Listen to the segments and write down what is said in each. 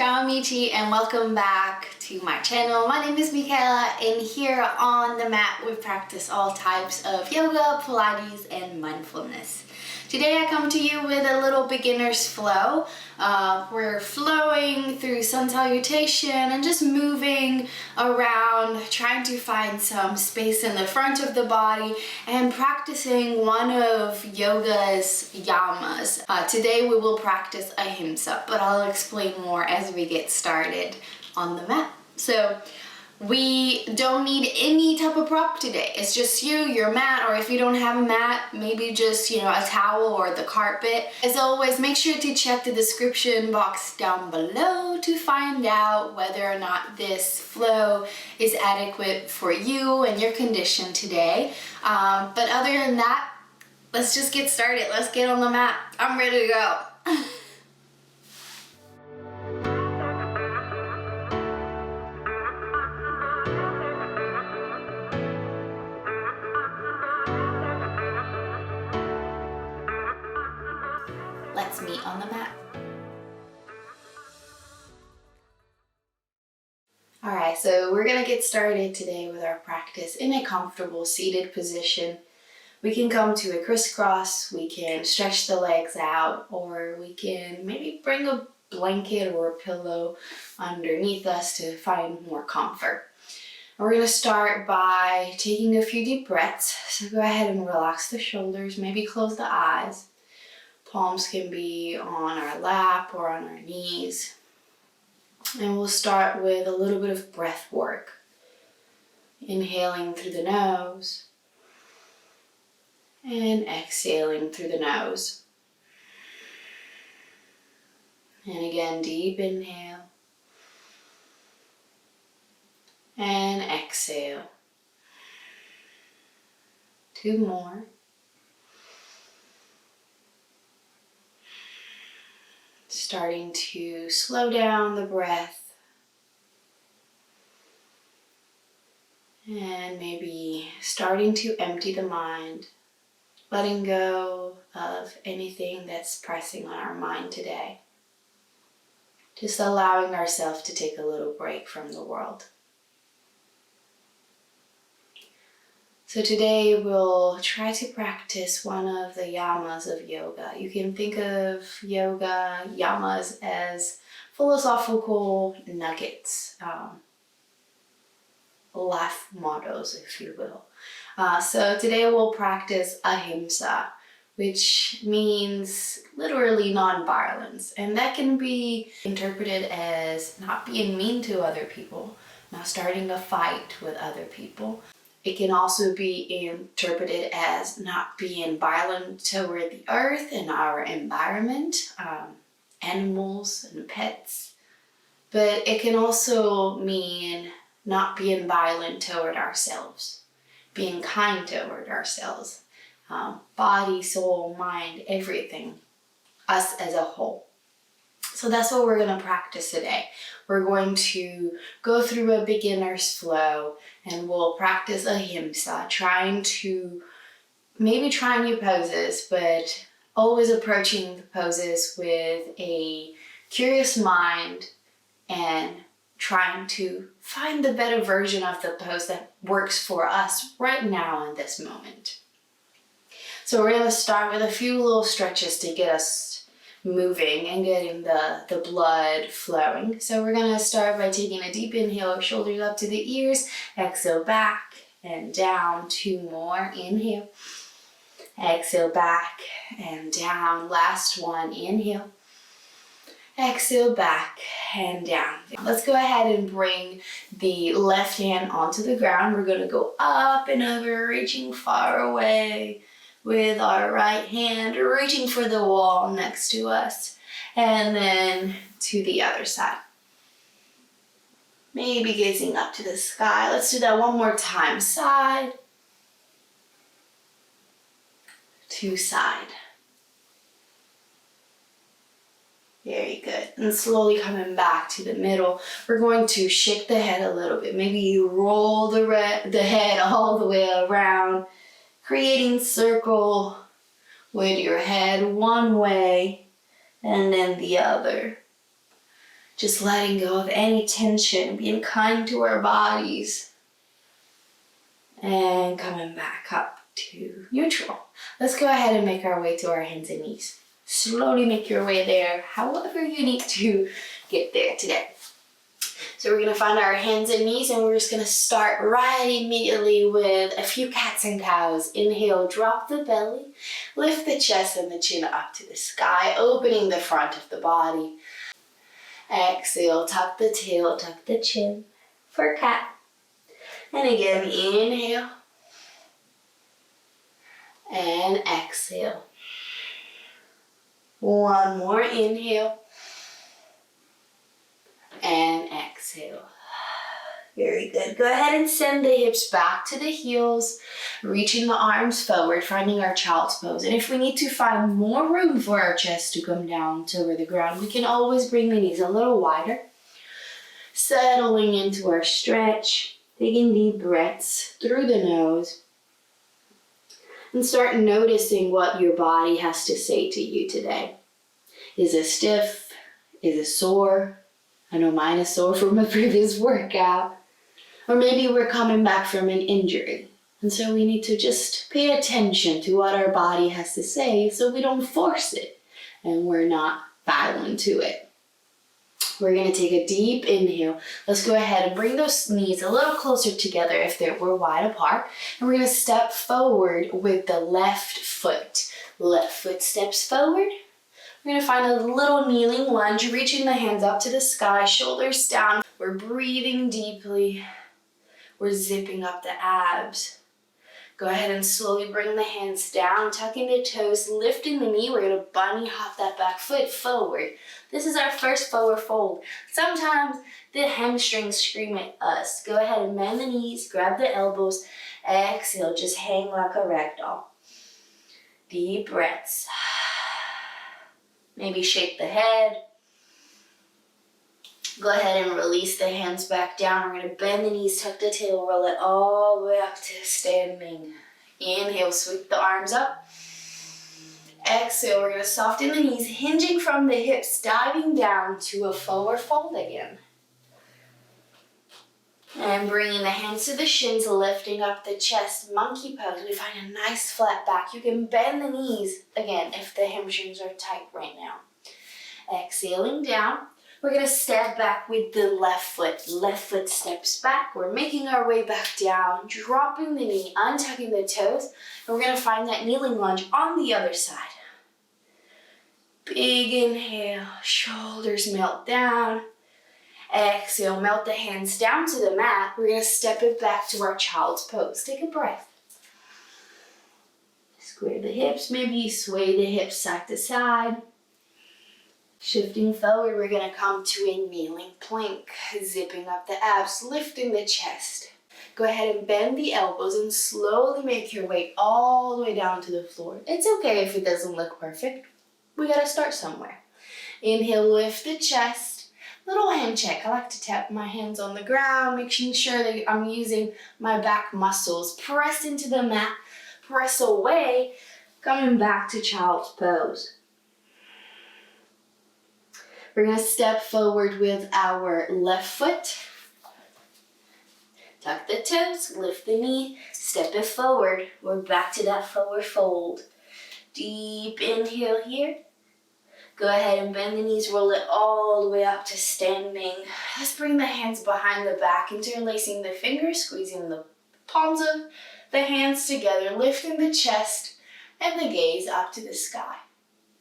Ciao amici and welcome back to my channel. My name is Michela and here on the mat we practice all types of yoga, Pilates, and mindfulness. Today I come to you with a little beginner's flow. We're flowing through sun salutation and just moving around, trying to find some space in the front of the body and practicing one of yoga's yamas. Today we will practice ahimsa, but I'll explain more as we get started on the mat. So we don't need any type of prop today. It's just you, your mat, or if you don't have a mat, maybe just, a towel or the carpet. As always, make sure to check the description box down below to find out whether or not this flow is adequate for you and your condition today. But other than that, let's just get started. Let's get on the mat. I'm ready to go. Let's meet on the mat. Alright, so we're gonna get started today with our practice in a comfortable seated position. We can come to a crisscross, we can stretch the legs out, or we can maybe bring a blanket or a pillow underneath us to find more comfort. And we're gonna start by taking a few deep breaths. So go ahead and relax the shoulders, maybe close the eyes. Palms can be on our lap or on our knees. And we'll start with a little bit of breath work. Inhaling through the nose and exhaling through the nose. And again, deep inhale and exhale. 2 more. Starting to slow down the breath and maybe starting to empty the mind, letting go of anything that's pressing on our mind today. Just allowing ourselves to take a little break from the world. So today we'll try to practice one of the yamas of yoga. You can think of yoga yamas as philosophical nuggets, life mottos, if you will. So today we'll practice ahimsa, which means literally non-violence. And that can be interpreted as not being mean to other people, not starting a fight with other people. It can also be interpreted as not being violent toward the earth and our environment, animals and pets. But it can also mean not being violent toward ourselves, being kind toward ourselves, body, soul, mind, everything, us as a whole. So that's what we're going to practice today. We're going to go through a beginner's flow and we'll practice ahimsa, trying new poses, but always approaching the poses with a curious mind and trying to find the better version of the pose that works for us right now in this moment. So we're going to start with a few little stretches to get us moving and getting the blood flowing. So we're going to start by taking a deep inhale, shoulders up to the ears, exhale back and down. 2 more, inhale, exhale back and down. Last one, inhale, exhale back and down. Let's go ahead and bring the left hand onto the ground. We're going to go up and over, reaching far away with our right hand, reaching for the wall next to us, and then to the other side. Maybe gazing up to the sky. Let's do that one more time. Side to side. Very good. And slowly coming back to the middle, we're going to shake the head a little bit. Maybe you roll the head all the way around, creating circle with your head one way and then the other. Just letting go of any tension, being kind to our bodies. And coming back up to neutral. Let's go ahead and make our way to our hands and knees. Slowly make your way there, however you need to get there today. So we're gonna find our hands and knees, and we're just gonna start right immediately with a few cats and cows. Inhale, drop the belly, lift the chest and the chin up to the sky, opening the front of the body. Exhale, tuck the tail, tuck the chin for cat. And again, inhale and exhale. One more inhale and exhale. Very good. Go ahead and send the hips back to the heels, reaching the arms forward, finding our child's pose. And if we need to find more room for our chest to come down to over the ground, we can always bring the knees a little wider, settling into our stretch. Taking deep breaths through the nose and start noticing what your body has to say to you today. Is it stiff? Is it sore? I know mine is sore from a previous workout. Or maybe we're coming back from an injury. And so we need to just pay attention to what our body has to say so we don't force it and we're not violent to it. We're going to take a deep inhale. Let's go ahead and bring those knees a little closer together if they were wide apart. And we're going to step forward with the left foot. Left foot steps forward. We're going to find a little kneeling lunge, reaching the hands up to the sky, shoulders down. We're breathing deeply. We're zipping up the abs. Go ahead and slowly bring the hands down, tucking the toes, lifting the knee. We're going to bunny hop that back foot forward. This is our first forward fold. Sometimes the hamstrings scream at us. Go ahead and bend the knees, grab the elbows, exhale, just hang like a ragdoll. Deep breaths. Maybe shake the head. Go ahead and release the hands back down. We're going to bend the knees, tuck the tail, roll it all the way up to standing. Inhale, sweep the arms up. Exhale, we're going to soften the knees, hinging from the hips, diving down to a forward fold again. And bringing the hands to the shins, lifting up the chest, monkey pose. We find a nice flat back. You can bend the knees, again, if the hamstrings are tight right now. Exhaling down. We're going to step back with the left foot. Left foot steps back. We're making our way back down, dropping the knee, untucking the toes. And we're going to find that kneeling lunge on the other side. Big inhale, shoulders melt down. Exhale, melt the hands down to the mat. We're going to step it back to our child's pose. Take a breath. Square the hips, maybe sway the hips side to side. Shifting forward, we're going to come to a kneeling plank, zipping up the abs, lifting the chest. Go ahead and bend the elbows and slowly make your way all the way down to the floor. It's okay if it doesn't look perfect. We got to start somewhere. Inhale, lift the chest. Little hand check. I like to tap my hands on the ground, making sure that I'm using my back muscles. Press into the mat, press away, coming back to child's pose. We're going to step forward with our left foot. Tuck the toes, lift the knee, step it forward. We're back to that forward fold. Deep inhale here. Go ahead and bend the knees, roll it all the way up to standing. Let's bring the hands behind the back, interlacing the fingers, squeezing the palms of the hands together, lifting the chest and the gaze up to the sky.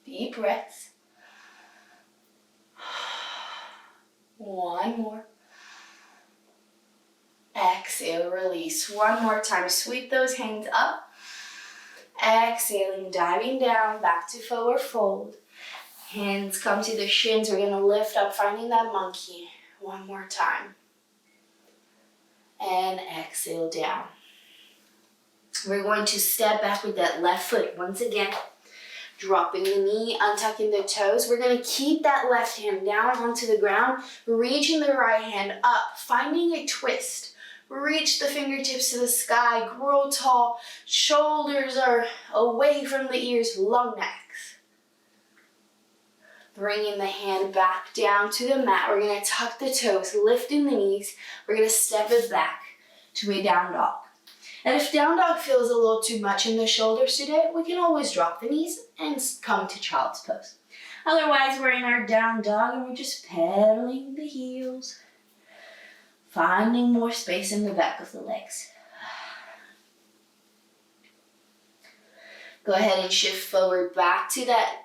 Deep breaths. One more. Exhale, release. One more time. Sweep those hands up. Exhaling, diving down, back to forward fold. Hands come to the shins. We're going to lift up, finding that monkey. One more time. And exhale down. We're going to step back with that left foot once again. Dropping the knee, untucking the toes. We're going to keep that left hand down onto the ground, reaching the right hand up, finding a twist. Reach the fingertips to the sky, grow tall, shoulders are away from the ears, long necks. Bringing the hand back down to the mat. We're gonna tuck the toes, lifting the knees. We're gonna step it back to a down dog. And if down dog feels a little too much in the shoulders today, we can always drop the knees and come to child's pose. Otherwise, we're in our down dog and we're just pedaling the heels, finding more space in the back of the legs. Go ahead and shift forward back to that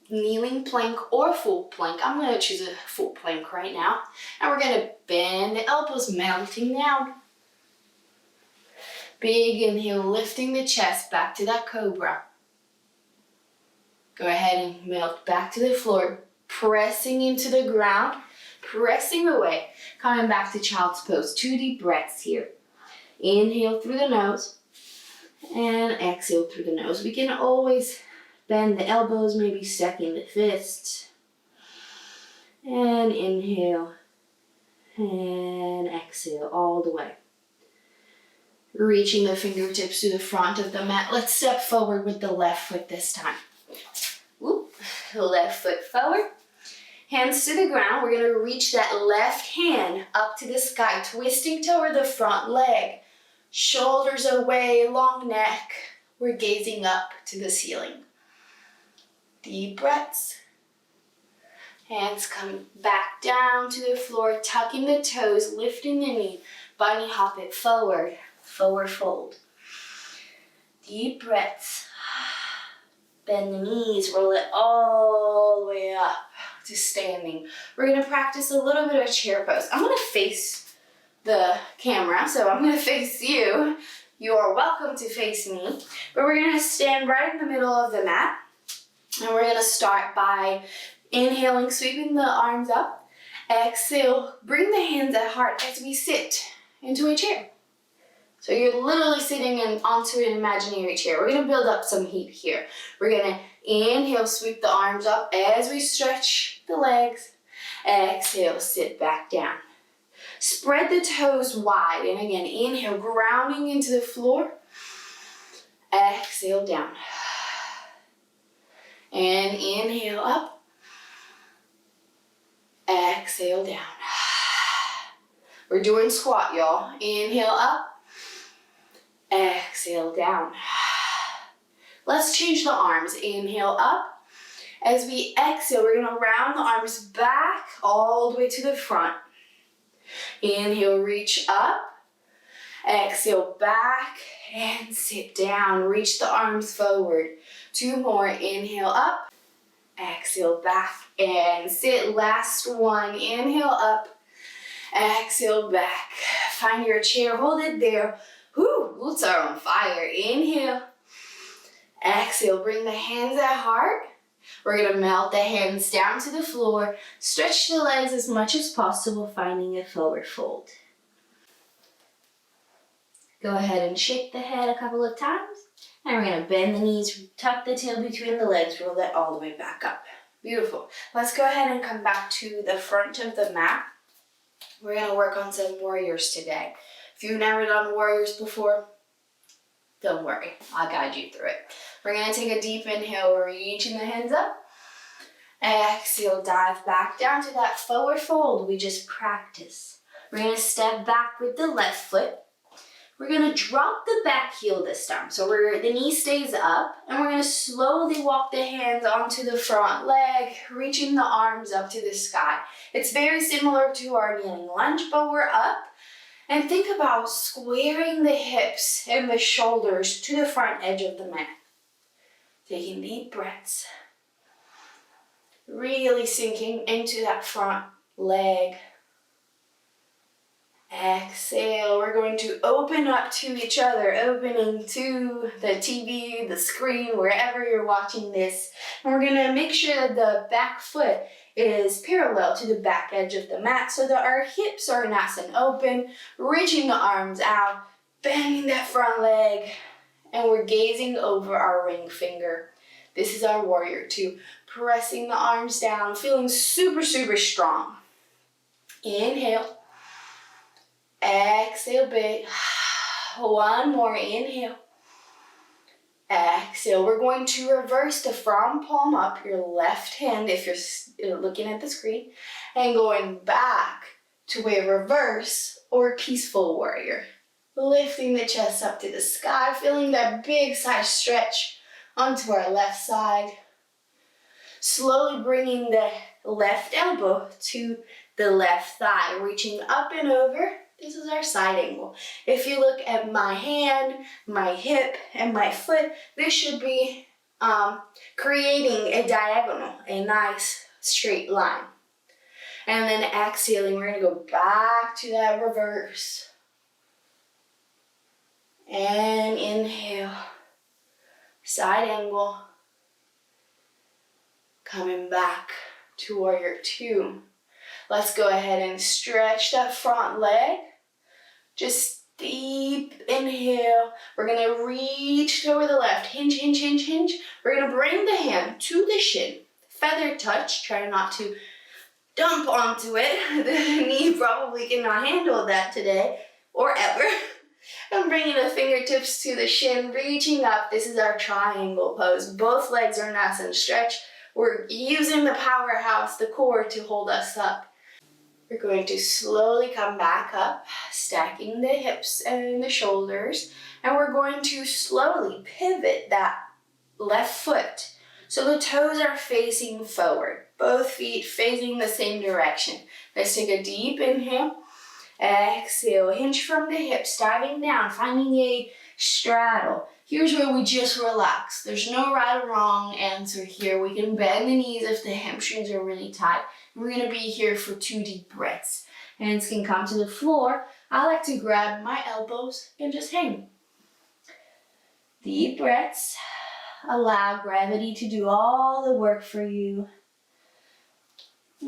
kneeling plank or full plank. I'm going to choose a full plank right now. And we're going to bend the elbows, melting down. Big inhale, lifting the chest back to that cobra. Go ahead and melt back to the floor, pressing into the ground, pressing away, coming back to child's pose. 2 deep breaths here. Inhale through the nose and exhale through the nose. We can always bend the elbows, maybe stacking the fists. And inhale and exhale all the way. Reaching the fingertips to the front of the mat. Let's step forward with the left foot this time. Whoop. Left foot forward. Hands to the ground. We're going to reach that left hand up to the sky, twisting toward the front leg. Shoulders away, long neck. We're gazing up to the ceiling. Deep breaths. Hands come back down to the floor, tucking the toes, lifting the knee, bunny hop it forward, forward fold. Deep breaths. Bend the knees, roll it all the way up to standing. We're gonna practice a little bit of chair pose. I'm gonna face the camera, so I'm gonna face you. You are welcome to face me, but we're gonna stand right in the middle of the mat. And we're gonna start by inhaling, sweeping the arms up. Exhale, bring the hands at heart as we sit into a chair. So you're literally sitting onto an imaginary chair. We're gonna build up some heat here. We're gonna inhale, sweep the arms up as we stretch the legs. Exhale, sit back down. Spread the toes wide, and again, inhale, grounding into the floor. Exhale, down. And inhale up. Exhale, down. We're doing squat, y'all. Inhale up. Exhale, down. Let's change the arms. Inhale up. As we exhale, we're gonna round the arms back all the way to the front. Inhale, reach up. Exhale, back and sit down. Reach the arms forward. 2 more. Inhale up. Exhale, back and sit. Last one. Inhale up. Exhale, back. Find your chair. Hold it there. Whew, glutes are on fire. Inhale. Exhale, bring the hands at heart. We're gonna melt the hands down to the floor. Stretch the legs as much as possible, finding a forward fold. Go ahead and shake the head a couple of times. And we're gonna bend the knees, tuck the tail between the legs, roll that all the way back up. Beautiful. Let's go ahead and come back to the front of the mat. We're gonna work on some warriors today. If you've never done warriors before, don't worry, I'll guide you through it. We're gonna take a deep inhale, reaching the hands up. Exhale, dive back down to that forward fold we just practiced. We're gonna step back with the left foot. We're gonna drop the back heel this time. So the knee stays up, and we're gonna slowly walk the hands onto the front leg, reaching the arms up to the sky. It's very similar to our kneeling lunge, but we're up. And think about squaring the hips and the shoulders to the front edge of the mat. Taking deep breaths. Really sinking into that front leg. Exhale, we're going to open up to each other, opening to the TV, the screen, wherever you're watching this. And we're gonna make sure that the back foot is parallel to the back edge of the mat so that our hips are nice and open, reaching the arms out, bending that front leg, and we're gazing over our ring finger. This is our warrior two, pressing the arms down, feeling super, super strong. Inhale. Exhale big. One more. Inhale. Exhale. We're going to reverse the front palm up, your left hand if you're looking at the screen, and going back to a reverse or peaceful warrior. Lifting the chest up to the sky, feeling that big side stretch onto our left side. Slowly bringing the left elbow to the left thigh, reaching up and over. This is our side angle. If you look at my hand, my hip, and my foot, this should be creating a diagonal, a nice straight line. And then exhaling, we're gonna go back to that reverse. And inhale, side angle. Coming back to warrior two. Let's go ahead and stretch that front leg. Just deep inhale. We're gonna reach over the left. Hinge, hinge, hinge, hinge. We're gonna bring the hand to the shin. Feather touch. Try not to dump onto it. The knee probably cannot handle that today or ever. I'm bringing the fingertips to the shin, reaching up. This is our triangle pose. Both legs are nice and stretched. We're using the powerhouse, the core, to hold us up. We're going to slowly come back up, stacking the hips and the shoulders, and we're going to slowly pivot that left foot so the toes are facing forward, both feet facing the same direction. Let's take a deep inhale. Exhale, hinge from the hips, diving down, finding a straddle. Here's where we just relax. There's no right or wrong answer here. We can bend the knees if the hamstrings are really tight. We're gonna be here for 2 deep breaths. Hands can come to the floor. I like to grab my elbows and just hang. Deep breaths. Allow gravity to do all the work for you.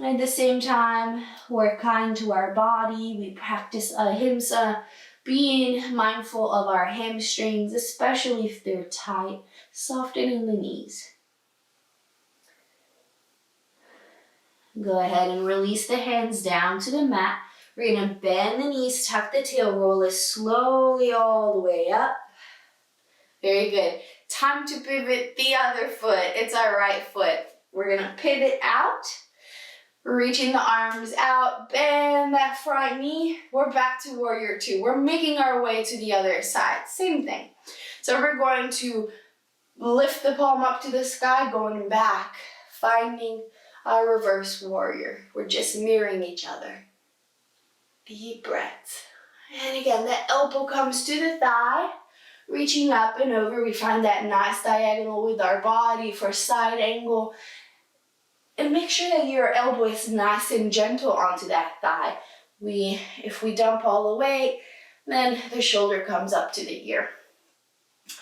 At the same time, we're kind to our body. We practice ahimsa, being mindful of our hamstrings, especially if they're tight, softening the knees. Go ahead and release the hands down to the mat. We're gonna bend the knees, tuck the tail, roll it slowly all the way up. Very good. Time to pivot the other foot. It's our right foot. We're gonna pivot out. Reaching the arms out, bend that front knee. We're back to warrior two. We're making our way to the other side. Same thing. So we're going to lift the palm up to the sky, going back, finding our reverse warrior. We're just mirroring each other. Deep breaths. And again, the elbow comes to the thigh, reaching up and over. We find that nice diagonal with our body for side angle. And make sure that your elbow is nice and gentle onto that thigh. If we dump all the weight, then the shoulder comes up to the ear.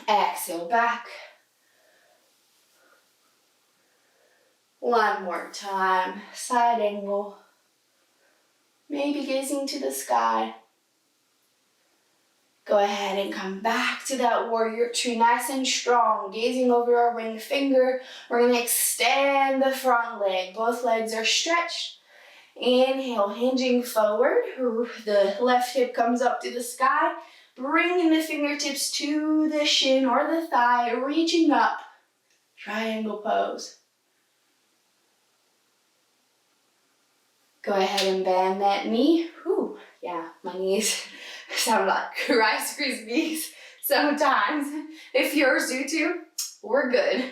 Exhale back. One more time, side angle. Maybe gazing to the sky. Go ahead and come back to that warrior two, nice and strong, gazing over our ring finger. We're gonna extend the front leg. Both legs are stretched. Inhale, hinging forward. The left hip comes up to the sky. Bringing the fingertips to the shin or the thigh, reaching up. Triangle pose. Go ahead and bend that knee. Whew, yeah, my knees sound like Rice Krispies sometimes. If yours do too, we're good.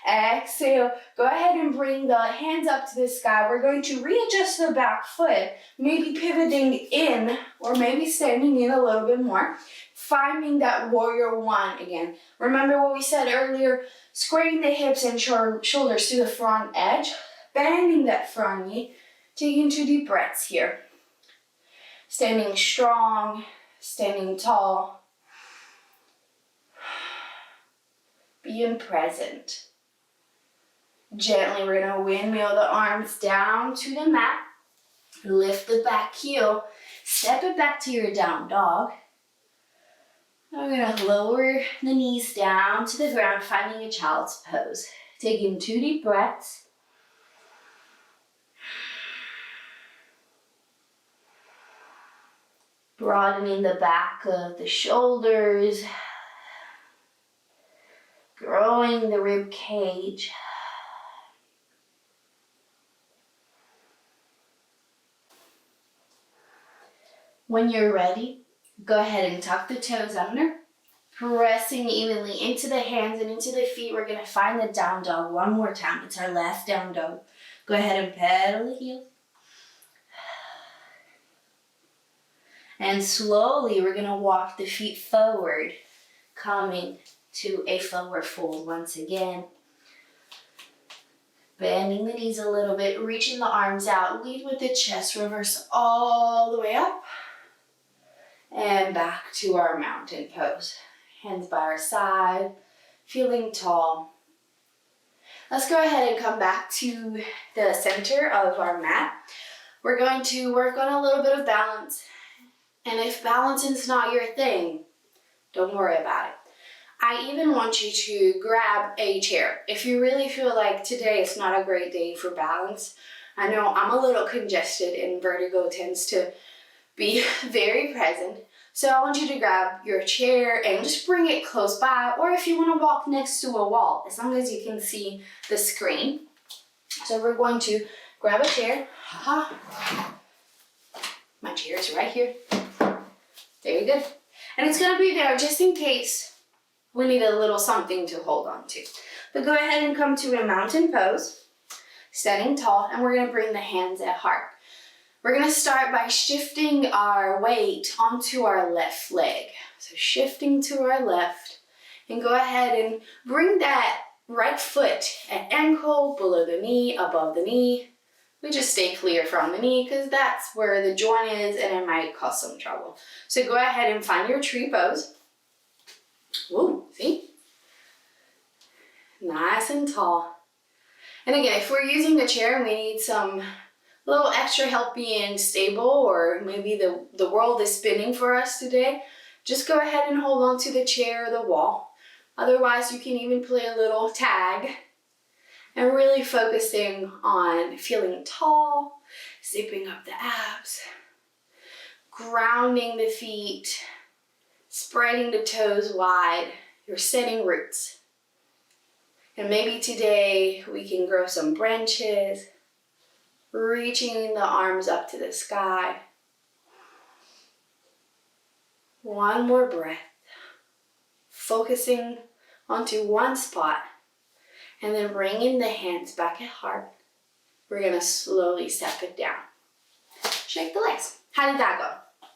Exhale, go ahead and bring the hands up to the sky. We're going to readjust the back foot, maybe pivoting in or maybe standing in a little bit more. Finding that warrior one again. Remember what we said earlier, squaring the hips and shoulders to the front edge, bending that front knee, taking 2 deep breaths here. Standing strong, standing tall, being present. Gently, we're gonna windmill the arms down to the mat. Lift the back heel, step it back to your down dog. We're gonna lower the knees down to the ground, finding a child's pose. Taking 2 deep breaths. Broadening the back of the shoulders. growing the rib cage. When you're ready, go ahead and tuck the toes under, pressing evenly into the hands and into the feet. We're gonna find the down dog one more time. It's our last down dog. Go ahead and pedal the heels. And slowly, we're gonna walk the feet forward, coming to a forward fold once again. Bending the knees a little bit, reaching the arms out, lead with the chest, reverse all the way up. And back to our mountain pose. Hands by our side, feeling tall. Let's go ahead and come back to the center of our mat. We're going to work on a little bit of balance. And if balance is not your thing, don't worry about it. I even want you to grab a chair. If you really feel like today is not a great day for balance, I know I'm a little congested and vertigo tends to be very present. So I want you to grab your chair and just bring it close by, or if you want to walk next to a wall, as long as you can see the screen. So we're going to grab a chair. My chair is right here. Very good. And it's going to be there just in case we need a little something to hold on to. But go ahead and come to a mountain pose, standing tall, and we're going to bring the hands at heart. We're going to start by shifting our weight onto our left leg. So shifting to our left, and go ahead and bring that right foot at ankle, below the knee, above the knee. We just stay clear from the knee because that's where the joint is and it might cause some trouble. So go ahead and find your tree pose. Woo, see? Nice and tall. And again, if we're using a chair and we need some little extra help being stable, or maybe the world is spinning for us today, just go ahead and hold on to the chair or the wall. Otherwise, you can even play a little tag and really focusing on feeling tall, zipping up the abs, grounding the feet, spreading the toes wide. You're setting roots. And maybe today we can grow some branches, reaching the arms up to the sky. One more breath. Focusing onto one spot. And then bringing the hands back at heart. We're going to slowly step it down. Shake the legs. How did that go?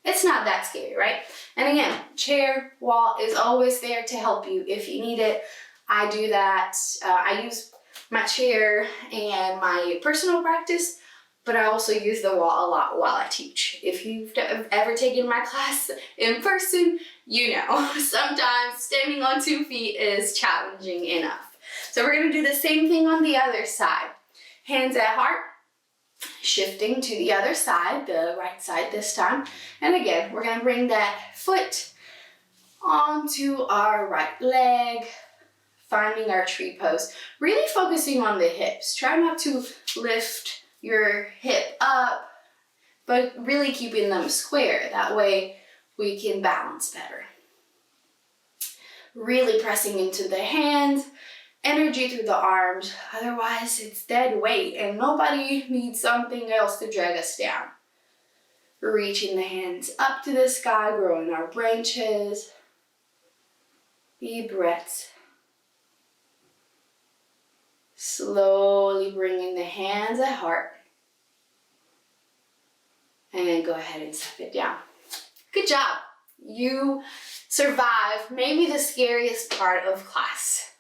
It's not that scary, right? And again, chair, wall is always there to help you if you need it. I do that. I use my chair and my personal practice, but I also use the wall a lot while I teach. If you've ever taken my class in person, you know, sometimes standing on 2 feet is challenging enough. So we're gonna do the same thing on the other side. Hands at heart, shifting to the other side, the right side this time. And again, we're gonna bring that foot onto our right leg, finding our tree pose, really focusing on the hips. Try not to lift your hip up, but really keeping them square. That way we can balance better. Really pressing into the hands, energy through the arms. Otherwise it's dead weight and nobody needs something else to drag us down. Reaching the hands up to the sky, growing our branches. Deep breaths. Slowly bringing the hands at heart. And then go ahead and step it down. Good job. You survived maybe the scariest part of class.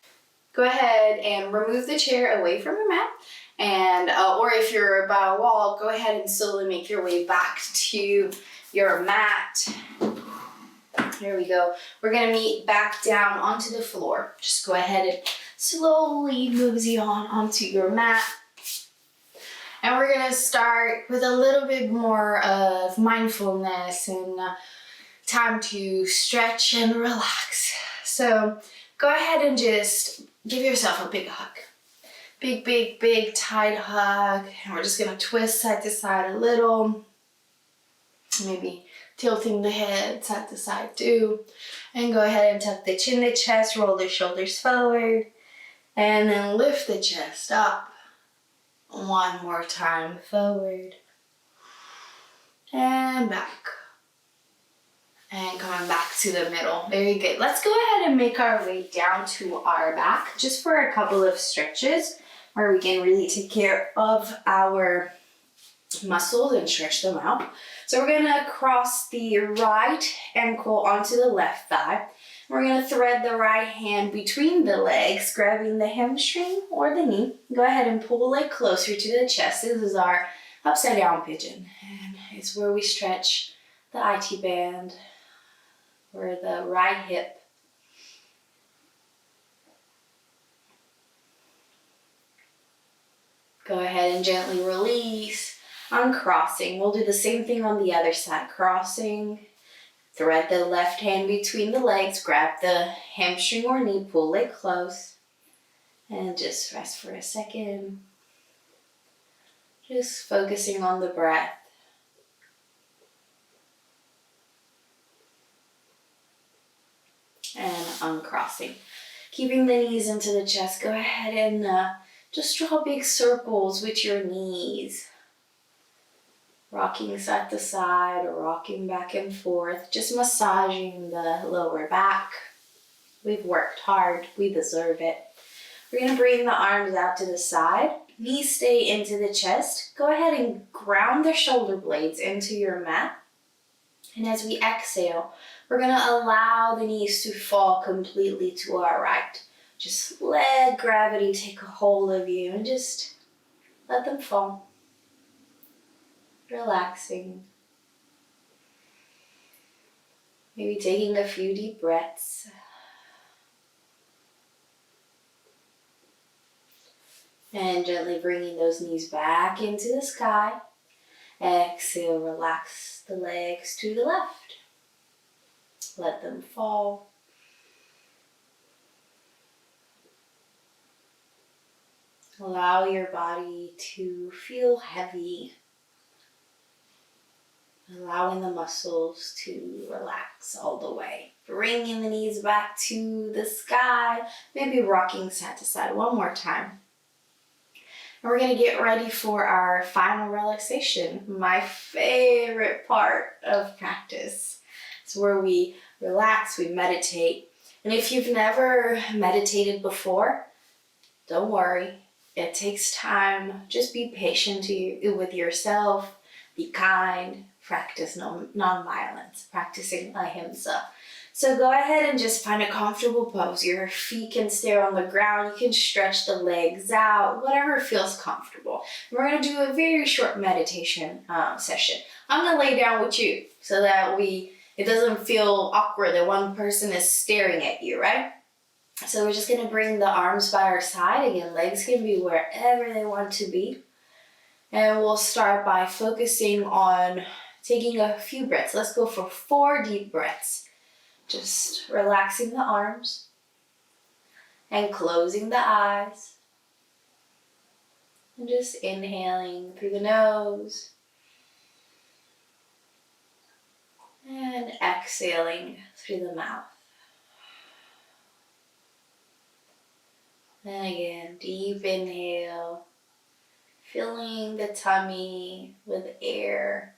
Go ahead and remove the chair away from the mat. And, or if you're by a wall, go ahead and slowly make your way back to your mat. Here we go. We're gonna meet back down onto the floor. Just go ahead and slowly mosey on onto your mat. And we're gonna start with a little bit more of mindfulness and time to stretch and relax. So go ahead and just give yourself a big hug. Big, big, big tight hug. And we're just gonna twist side to side a little. Maybe tilting the head side to side too. And go ahead and tuck the chin to chest, roll the shoulders forward, and then lift the chest up. One more time, forward and back. And coming back to the middle. Very good. Let's go ahead and make our way down to our back just for a couple of stretches where we can really take care of our muscles and stretch them out. So we're gonna cross the right ankle onto the left thigh. We're gonna thread the right hand between the legs, grabbing the hamstring or the knee. Go ahead and pull the leg closer to the chest. This is our upside down pigeon. And it's where we stretch the IT band or the right hip. Go ahead and gently release. Uncrossing. We'll do the same thing on the other side. Crossing. Thread the left hand between the legs. Grab the hamstring or knee. Pull it close. And just rest for a second. Just focusing on the breath. And uncrossing. Keeping the knees into the chest. Go ahead and just draw big circles with your knees. Rocking side to side or rocking back and forth. Just massaging the lower back. We've worked hard. We deserve it. We're going to bring the arms out to the side. Knees stay into the chest. Go ahead and ground the shoulder blades into your mat. And as we exhale, we're going to allow the knees to fall completely to our right. Just let gravity take a hold of you and just let them fall. Relaxing. Maybe taking a few deep breaths. And gently bringing those knees back into the sky. Exhale, relax the legs to the left. Let them fall. Allow your body to feel heavy. Allowing the muscles to relax all the way. Bringing the knees back to the sky. Maybe rocking side to side one more time. And we're going to get ready for our final relaxation. My favorite part of practice. It's where we relax, we meditate. And if you've never meditated before, don't worry. It takes time. Just be patient with yourself. Be kind. Practice non-violence. Practicing ahimsa. So go ahead and just find a comfortable pose. Your feet can stay on the ground. You can stretch the legs out. Whatever feels comfortable. We're going to do a very short meditation session. I'm going to lay down with you so that it doesn't feel awkward that one person is staring at you, right? So we're just going to bring the arms by our side. Again, legs can be wherever they want to be. And we'll start by focusing on taking a few breaths. Let's go for 4 deep breaths. Just relaxing the arms and closing the eyes. And just inhaling through the nose. And exhaling through the mouth. And again, deep inhale, filling the tummy with air.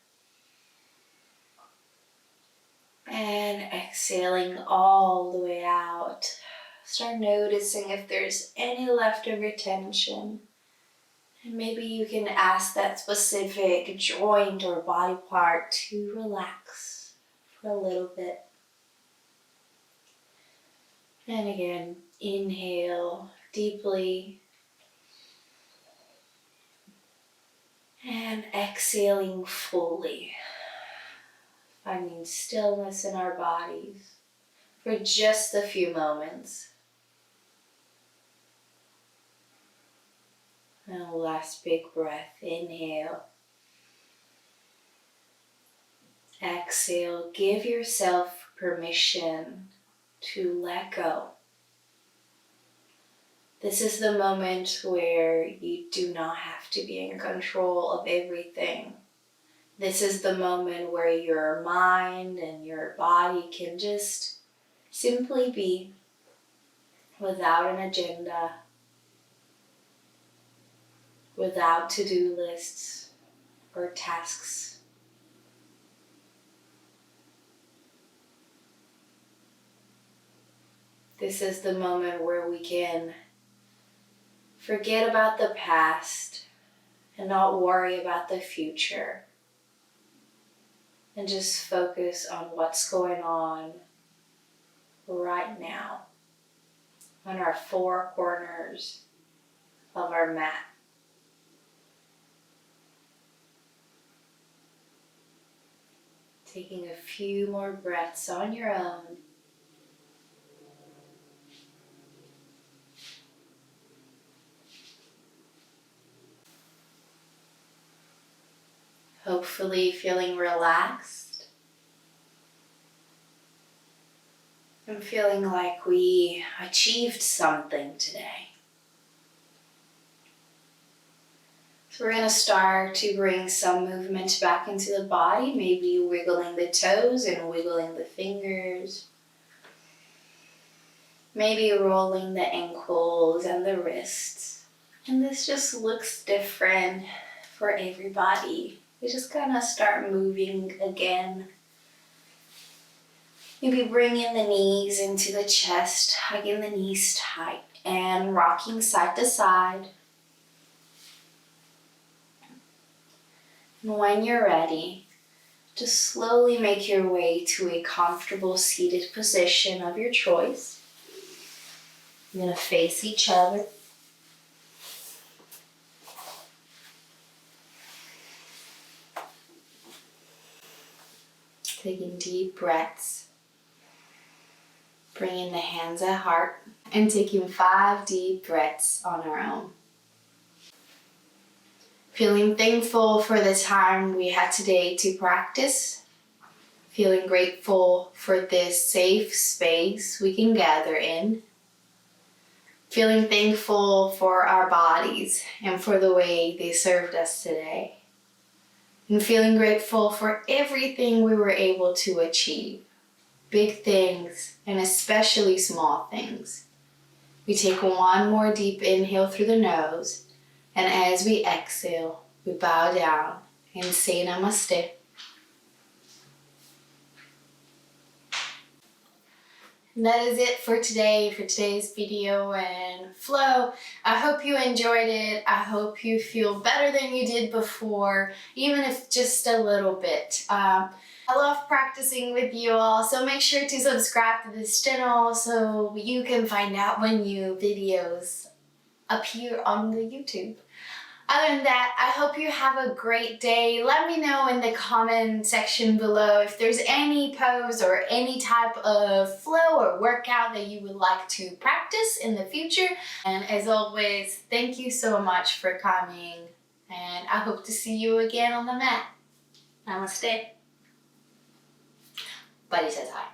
And exhaling all the way out. Start noticing if there's any leftover tension. And maybe you can ask that specific joint or body part to relax for a little bit. And again, inhale deeply. And exhaling fully. Finding stillness in our bodies for just a few moments. And last big breath. Inhale. Exhale. Give yourself permission to let go. This is the moment where you do not have to be in control of everything. This is the moment where your mind and your body can just simply be without an agenda, without to-do lists or tasks. This is the moment where we can forget about the past and not worry about the future, and just focus on what's going on right now on our four corners of our mat. Taking a few more breaths on your own. Hopefully feeling relaxed and feeling like we achieved something today. So we're going to start to bring some movement back into the body, maybe wiggling the toes and wiggling the fingers. Maybe rolling the ankles and the wrists. And this just looks different for everybody. We just kind of start moving again. Maybe bringing the knees into the chest, hugging the knees tight, and rocking side to side. And when you're ready, just slowly make your way to a comfortable seated position of your choice. You're going to face each other. Taking deep breaths. Bringing the hands at heart. And taking 5 deep breaths on our own. Feeling thankful for the time we had today to practice. Feeling grateful for this safe space we can gather in. Feeling thankful for our bodies and for the way they served us today. And feeling grateful for everything we were able to achieve. Big things and especially small things. We take one more deep inhale through the nose, and as we exhale, we bow down and say Namaste. And that is it for today, for today's video and flow. I hope you enjoyed it. I hope you feel better than you did before, even if just a little bit. I love practicing with you all, so make sure to subscribe to this channel so you can find out when new videos appear on the YouTube. Other than that, I hope you have a great day. Let me know in the comment section below if there's any pose or any type of flow or workout that you would like to practice in the future. And as always, thank you so much for coming, and I hope to see you again on the mat. Namaste. Buddy says hi.